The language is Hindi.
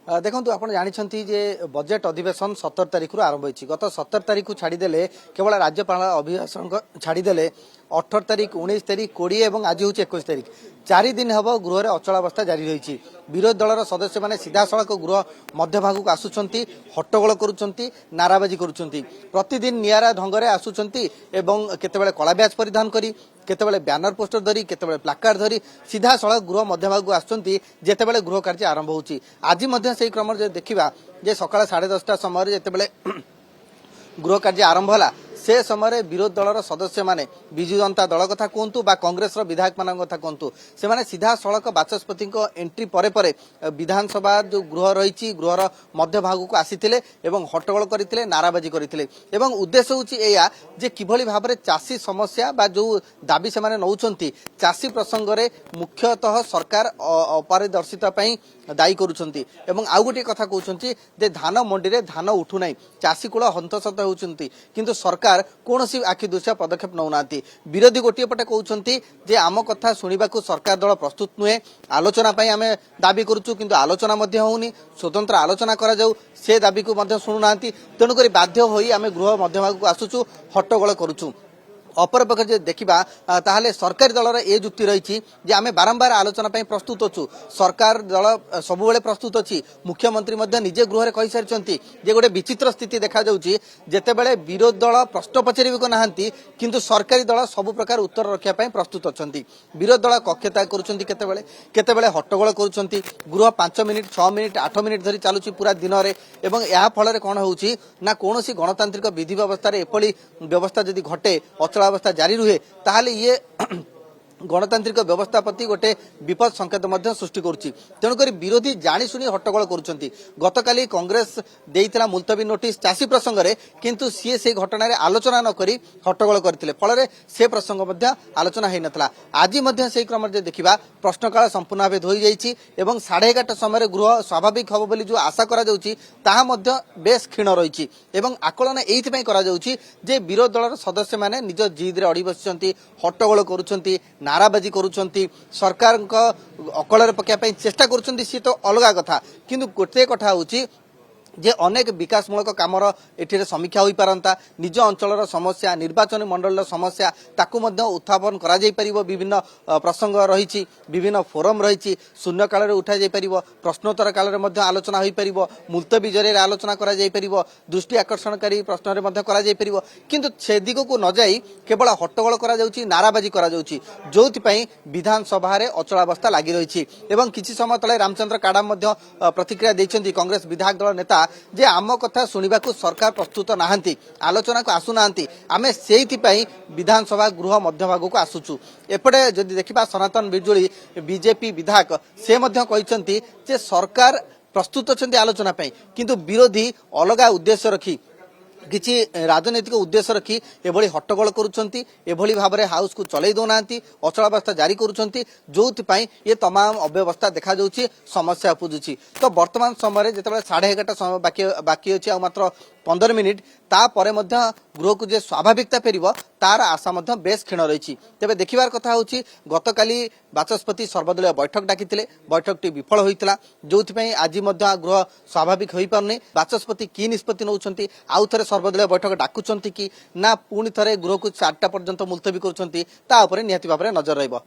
देखो आप जानते जे बजेट अधिवेशन 17 तारिख आरंभ हो गत 17 तारिख छाड़देले केवल राज्यपाल अभिभाषण छाड़देले 18 तारिख 19 तारिख 20 और आज हूँ 21 तारिख 4 दिन हम गृह में अचलावस्था जारी रही। विरोधी दलर सदस्य मैंने सीधा सड़क गृह मध्य भाग को आसुंच हट्टगोल करुँच नाराबाजी करुँच प्रतिदिन निरा ढंग से आसुंच केतबेले कला ब्याज परिधान करी केतबेले ब्यानर पोस्टर धरी केतबेले प्लाकार्ड धरी सीधा सड़क गृह मध्य भाग को आसुंच जेतेबेले गृह कार्य आरंभ होची। आज से क्रम देखा जे सकाळ 10:30 समय जेतेबेले गृह कार्य आरंभ होला से समय विरोधी दलर सदस्य माने विजु जनता दल कथा कहतु बा कांग्रेस विधायक मान कथा कहतु से माने सीधा सड़क बाचस्पति एंट्री परे परे विधानसभा जो गृह रही गृहर मध्य भाग को आसीथिले एवं हट्टगोल करथिले नाराबाजी करथिले एवं उद्देश्य होची एया जे किभली भाबरे चासी समस्या बा जो दाबी से माने नउचंती चासी प्रसंग रे मुख्यतः सरकार अपारदर्शिता पई दायी करुछंती एवं आउ गोटे कथा कहउछंती जे धान मंडी रे धान उठु नै चासी कुळ हंतसत होउछंती किंतु सरकार कौन आखि दृश्य पदक्षेप नौना। विरोधी गोटे पटे कहते जे आम कथा शुणा सरकार दल प्रस्तुत नुहे आलोचना आम दाबी करुचु किंतु आलोचना होनी स्वतंत्र आलोचना करा जाऊ से दाबी को शुणुना तेणुक बाध्य होई आम गृह मध्य भाग को आसुचु हट्टगोल करुचु। अपरपक्ष जे देखा ताहले सरकारी दलर ए जुक्ति रही आम बारंबार आलोचना प्रस्तुत अच्छु सरकार दल सबुबले प्रस्तुत अच्छी मुख्यमंत्री निजे गृह में कही सारी जे गोटे विचित्र स्थिति देखा जितेबले विरोधी दल प्रश्न पचारि नहांती किंतु सरकारी दल सबु प्रकार उत्तर रखा प्रस्तुत अच्छा। विरोधी दल कक्षता केतेबेले हट्टगोल करुँच गृह 5 मिनिट 6 मिनिट 8 मिनिट धरी चलुची पूरा दिन में एवं या फल कौन होची ना कौन गणतांत्रिक विधि व्यवस्था एपली व्यवस्था जदि घटे अवस्था जारी रुहे ताहले ये गणतांत्रिक व्यवस्था प्रति गोटे विपद संकेत सृष्टि करुच्ची। तेणुक विरोधी जाशुणी हट्टगोल करुँच। गतकाली कांग्रेस देइथिला मुलतवी नोटिस चासी प्रसंग में किंतु सी से घटना आलोचना नक हट्टगोल करते फल से प्रसंग आलोचना हो नाला। आज से क्रम में देखा प्रश्नकाल संपूर्ण भाव धोई जाइए 11:30 समय गृह स्वाभाविक हम बोली जो आशा करा बेस क्षीण रही आकलन ये विरोधी दलर सदस्य मैंने निज जिद अड़ी बस हट्टगोल करुँच नाराबाजी करुँच सरकार अकल पकाइवाई चेष्टा करुँच सी तो अलग कथा किंतु गोटे कथा होची जे अनेक विकासमूलक कामर एठिरे समीक्षा होई पारंता निज अंचलर समस्या निर्वाचन मंडल समस्या ताकू मध्य उत्थापन करा जाई परिबो विभिन्न प्रसंग रही विभिन्न फोरम रही शून्य काल रे उठा जाई परिबो प्रश्नोत्तर काल रे मध्य आलोचना होई परिबो मुलतवी जरिए आलोचना करा जाई परिबो दृष्टि आकर्षणकारी प्रश्न रे मध्य करा जाई परिबो किंतु से दिग को न जाई केवल हट्टगोल करा जाउची नाराबाजी करा जाउची जोथि पई विधानसभा रे अचलावस्था लागि रही एवं किछि समय तले रामचंद्र काडा मध्य प्रतिक्रिया दैछन्ती कांग्रेस विधायक दल नेता जे आम कथा शुणा सरकार प्रस्तुत नहांती आलोचना को आसुना आमे से विधानसभा गृह मध्य भाग को आसुचु। एपटे जदि देखा सनातन बिजुली बीजेपी विधायक से कहते जे सरकार प्रस्तुत अच्छा आलोचना किंतु विरोधी अलग उद्देश्य रखी किसी राजनैतिक उद्देश्य रखी एभली हट्टगोल करुँच एभली भाव में हाउस को चलै दौना अचलावस्था जारी करुँच जो ये तमाम अव्यवस्था देखा समस्या उपुजुची। तो वर्तमान समय जो 11:30 समय बाकी अच्छी मात्र 15 मिनिट तापर गृह को जे स्वाभाविकता फेर तार आशा बेस क्षीण रही। तेज देखबार कथा हूँ गतकाली बाचस्पति सर्वदलीय बैठक डाकिथिले बैठकटी विफल होता जो आज गृह स्वाभाविक हो पारनी बाचस्पति की निष्पत्ति नौकरी आउ थे सर्वदलीय बैठक डाकुंट कि ना पुणी थे गृह को 4टा पर्यंत मुलतवी करुँच निहाती भाव नजर रहिबो।